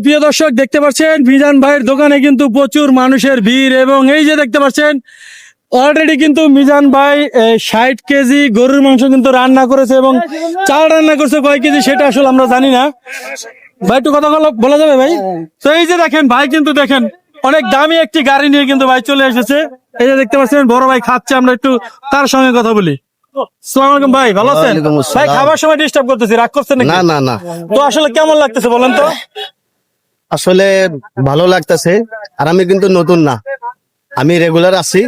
প্রিয় দর্শক দেখতে পাচ্ছেন মিজান ভাইয়ের দোকানে কিন্তু প্রচুর মানুষের ভিড়, এবং এই যে দেখতে পাচ্ছেন অলরেডি কিন্তু মিজান ভাই 60 কেজি গরুর মাংস কিন্তু রান্না করেছে, এবং চাল রান্না করছে কয় কেজি সেটা আসলে আমরা জানি না। ভাই একটু কথা বলা যাবে ভাই? তো এই যে দেখেন ভাই কিন্তু দেখেন অনেক দামি একটি গাড়ি নিয়ে কিন্তু ভাই চলে এসেছে। এই যে দেখতে পাচ্ছেন বড় ভাই খাচ্ছে, আমরা একটু তার সঙ্গে কথা বলি। আসসালামু আলাইকুম ভাই, ভালো আছেন? ভাই খাবার সময় ডিস্টার্ব করতেছি, রাগ করছেন নাকি? না না না, তো আসলে কেমন লাগতেছে বলেন তো? আসলে ভালো লাগতেছে। আর আমি কিন্তু নতুন না, আমি রেগুলার আছি।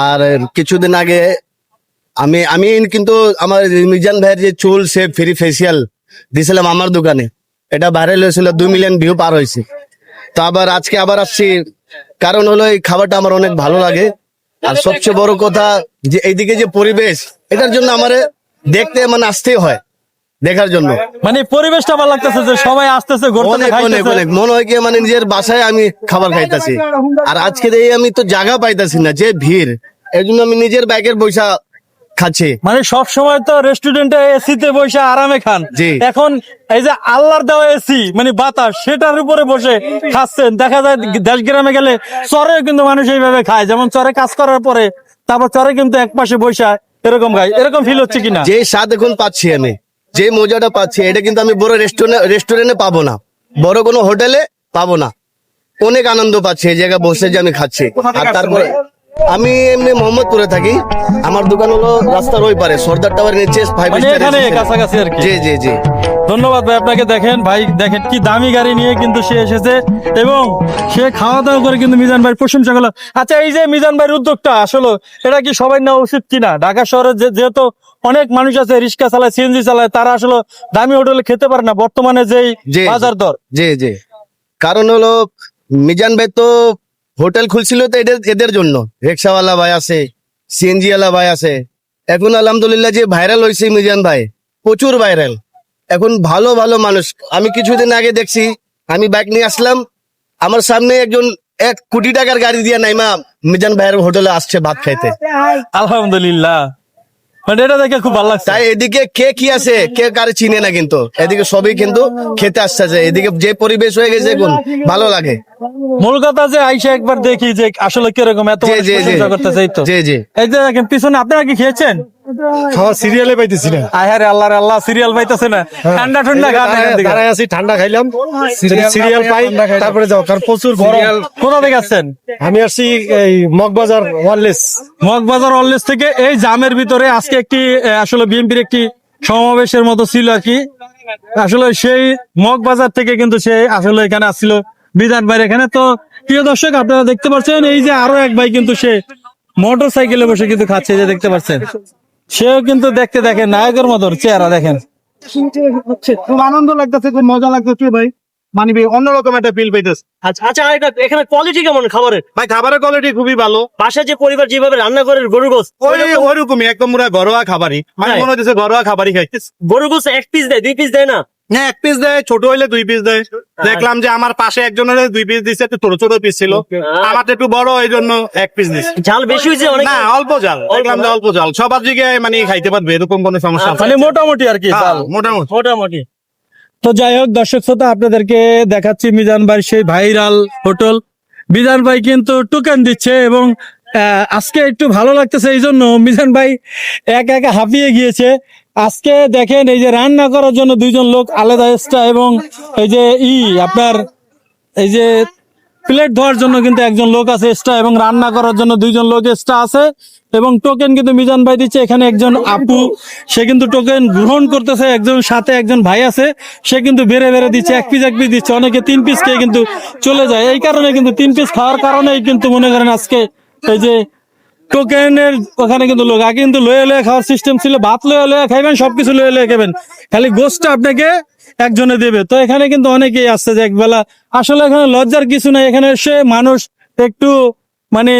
আর কিছুদিন আগে আমি আমি কিন্তু আমার মিজান ভাইয়ের যে চুল সে ফ্রি ফেসিয়াল দিয়েছিলাম আমার দোকানে, এটা ভাইরাল হয়েছিল, 2 মিলিয়ন ভিউ পার হয়েছে। তো আবার আজকে আবার আসছি, কারণ হলো এই খাবারটা আমার অনেক ভালো লাগে। আর সবচেয়ে বড় কথা যে এইদিকে যে পরিবেশ, এটার জন্য আমার দেখতে আসতেই হয়, দেখার জন্য। মানে পরিবেশটা ভালো লাগতেছে যে সবাই আসতেছে, অনেক অনেক অনেক মনে হয় কি নিজের বাসায় আমি খাবার খাইতেছি। আর আজকে এই আমি তো জায়গা পাইতাছি না, যে ভিড়, এই জন্য আমি নিজের বাইকের পয়সা খাচ্ছি। মানে সব সময় তো রেস্টুরেন্টে এসি তে বসে আরামে খান, এখন এই যে আল্লাহর দেওয়া এসি মানে বাতাস, সেটার উপরে বসে খাচ্ছেন। দেখা যায় দেশ গ্রামে গেলে চরে কিন্তু মানুষ এইভাবে খায়, যেমন চরে কাজ করার পরে তারপর চরে কিন্তু এক পাশে বসে এরকম খায়। এরকম ফিল হচ্ছে কিনা? যে স্বাদ এখন পাচ্ছি আমি, যে মজাটা পাচ্ছি, এটা কিন্তু আমি বড় রেস্টুরেন্টে পাবো না, বড় কোনো হোটেলে পাবো না। অনেক আনন্দ পাচ্ছি এই জায়গায় বসে যে আমি খাচ্ছি। আর তারপরে আমি এমনি মোহাম্মদপুরে থাকি, আমার দোকান হলো রাস্তার ওই পারে সর্দার টাওয়ার নিচে 5 মানে স্টার এখানে কাছাকাছি আর কি। জি জি জি, ধন্যবাদ ভাই আপনাকে। দেখেন ভাই, দেখেন কি দামি গাড়ি নিয়ে কিন্তু সে এসেছে, এবং সে খাওয়া দাওয়া করে কিন্তু মিজান ভাই প্রশংসা করলো। আচ্ছা, এই যে মিজান ভাইয়ের উদ্যোগটা আসলে এটা কি সবাই নেওয়া উচিত কিনা? ঢাকা শহরে যেহেতু অনেক মানুষ আছে রিক্সা চালায়, সিএনজি চালায়, তারা আসলে দামি হোটেলে খেতে পারে না বর্তমানে যেই বাজার দর। জি জি, কারণ হলো মিজান ভাই তো হোটেল খুলছিল তো এদের জন্য। রিক্সাওয়ালা ভাই আছে, সিএনজি ওয়ালা ভাই আছে। এখন আলহামদুলিল্লাহ যে ভাইরাল হয়েছে মিজান ভাই, প্রচুর ভাইরাল। এখন ভালো ভালো মানুষ, আমি কিছুদিন আগে দেখছি, আমি বাইক নিয়ে আসলাম, আমার সামনে একজন 1 কোটি টাকার গাড়ি দিয়ে নাইমা মিজান ভাইয়ের হোটেলে আসছে ভাত খাইতে। আলহামদুলিল্লাহ, মানে এটা দেখে খুব ভালো লাগছে। তাই এদিকে কে কি আছে, কে কারে চিনে না, কিন্তু এদিকে সবই কিন্তু খেতে আসছে। এদিকে যে পরিবেশ হয়ে গেছে এখন ভালো লাগে। মূল কথা যে আইসা একবার দেখি যে আসলে কিরকম, এত প্রশংসা করতেছে। এই তো এই যে দেখেন পিছনে, আপনারা কি খেয়েছেন? খাওয়া সিরিয়ালে পাইতেছি না। আহারে আল্লাহ রে আল্লাহ, সিরিয়াল পাইতেছে না। ঠান্ডা ঠান্ডা দাঁড়ায় আছি, ঠান্ডা খাইলাম, সিরিয়াল পাই তারপরে যাও। কারণ প্রচুর গরম। কোথা থেকে আসছেন? আমি আসছি এই মগবাজার ওয়ারলেস। মগবাজার অললেস থেকে। এই জামের ভিতরে আজকে একটি আসলে বিএনপির একটি সমাবেশের মতো ছিল আর কি। আসলে সেই মগবাজার থেকে কিন্তু সে আসলে এখানে আসছিল বিধান ভাইয়ের এখানে। তো প্রিয় দর্শক আপনারা দেখতে পাচ্ছেন এই যে আরো এক ভাই কিন্তু সে মোটর সাইকেলে বসে কিন্তু খাচ্ছে, যে দেখতে পাচ্ছেন। সেও কিন্তু দেখতে দেখেন নায়কের মতো চেহারা, দেখেন। খুব আনন্দ লাগতেছে, খুব মজা লাগতেছে ভাই, মানে অন্যরকম একটা ফিল পাইতেছে। আচ্ছা, এখানে কোয়ালিটি কেমন খাবারের? ভাই খাবারের কোয়ালিটি খুবই ভালো। বাসায় যে পরিবার যেভাবে রান্না করে গরুর গোস, ওইরকমই একদম পুরো ঘরোয়া খাবারই, মানে মনে হচ্ছে ঘরোয়া খাবারই খাইতেছে। গরুর গোস 1 পিস দেয়, 2 পিস দেয় না? হ্যাঁ, 1 পিস দেয়, ছোট হইলে 2 পিস দেয়। দেখলাম যে আমার পাশে একজনের 2 পিস দিচ্ছে, একটু ছোট ছোট পিস ছিল, আমার একটু বড়, এই জন্য 1 পিস দিচ্ছে। ঝাল বেশি হয়েছে অনেক? না, অল্প ঝাল, দেখলাম যে অল্প ঝাল, সবার দিকে মানে খাইতে পারবে, এরকম কোনো সমস্যা নেই। মানে মোটামুটি আর কি, মোটামুটি। তো যাই হোক দর্শক শ্রোতা, আপনাদেরকে দেখাচ্ছি মিজান ভাই সেই ভাইরাল হোটেল। মিজান ভাই কিন্তু টোকেন দিচ্ছে, এবং আজকে একটু ভালো লাগতেছে এই জন্য মিজান ভাই একা একা হাঁপিয়ে গিয়েছে। আজকে দেখেন এই যে রান্না করার জন্য 2জন লোক আলাদা এক্সট্রা, এবং এই যে আপনার এই যে প্লেট ধোয়ার জন্য কিন্তু একজন লোক আছে এক্সট্রা, এবং রান্না করার জন্য 2জন লোক এক্সট্রা আছে। এবং টোকেন কিন্তু মিজান ভাই দিচ্ছে। এখানে একজন আপু, সে কিন্তু টোকেন গ্রহণ করতেছে, একজন সাথে একজন ভাই আছে, সে কিন্তু বেড়ে বেড়ে দিচ্ছে, 1 পিস 1 পিস দিচ্ছে। অনেকে 3 পিস খেয়ে কিন্তু চলে যায়। এই কারণে কিন্তু 3 পিস খাওয়ার কারণেই কিন্তু মনে করেন আজকে এই যে টোকেনের ওখানে কিন্তু লোক, আগে কিন্তু লয়ে লয়ে খাওয়ার সিস্টেম ছিল, ভাত লয়ে লয়ে খাইবেন, সবকিছু লয়ে লয়ে খাবেন, খালি গোশটা আপনাকে একজনে দেবে। তো এখানে কিন্তু অনেকেই আসছে যে একবেলা, আসলে এখানে লজ্জার কিছু নাই। এখানে এসে মানুষ একটু মানে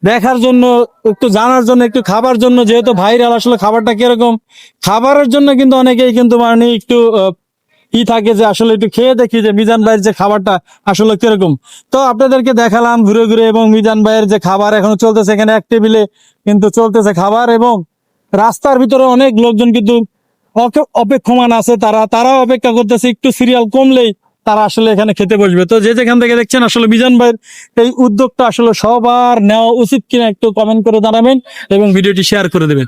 দেখার জন্য, একটু জানার জন্য, একটু খাবার জন্য, যেহেতু ভাইরাল আসলে খাবারটা কিরকম, খাবারের জন্য কিন্তু অনেকেই কিন্তু মানে একটু থাকে যে আসলে একটু খেয়ে দেখি যে মিজান ভাইয়ের যে খাবারটা আসলে কিরকম। তো আপনাদেরকে দেখালাম ঘুরে ঘুরে, এবং মিজান ভাইয়ের যে খাবার এখনো চলতেছে, এখানে এক টেবিলে কিন্তু চলতেছে খাবার, এবং রাস্তার ভিতরে অনেক লোকজন কিন্তু অপেক্ষমান আছে, তারাও অপেক্ষা করতেছে। একটু সিরিয়াল কমলেই তারা আসলে এখানে খেতে বসবে। তো যে যেখান থেকে দেখছেন আসলে মিজান ভাইয়ের এই উদ্যোগটা আসলে সবার নেওয়া উচিত কিনা একটু কমেন্ট করে জানাবেন এবং ভিডিওটি শেয়ার করে দেবেন।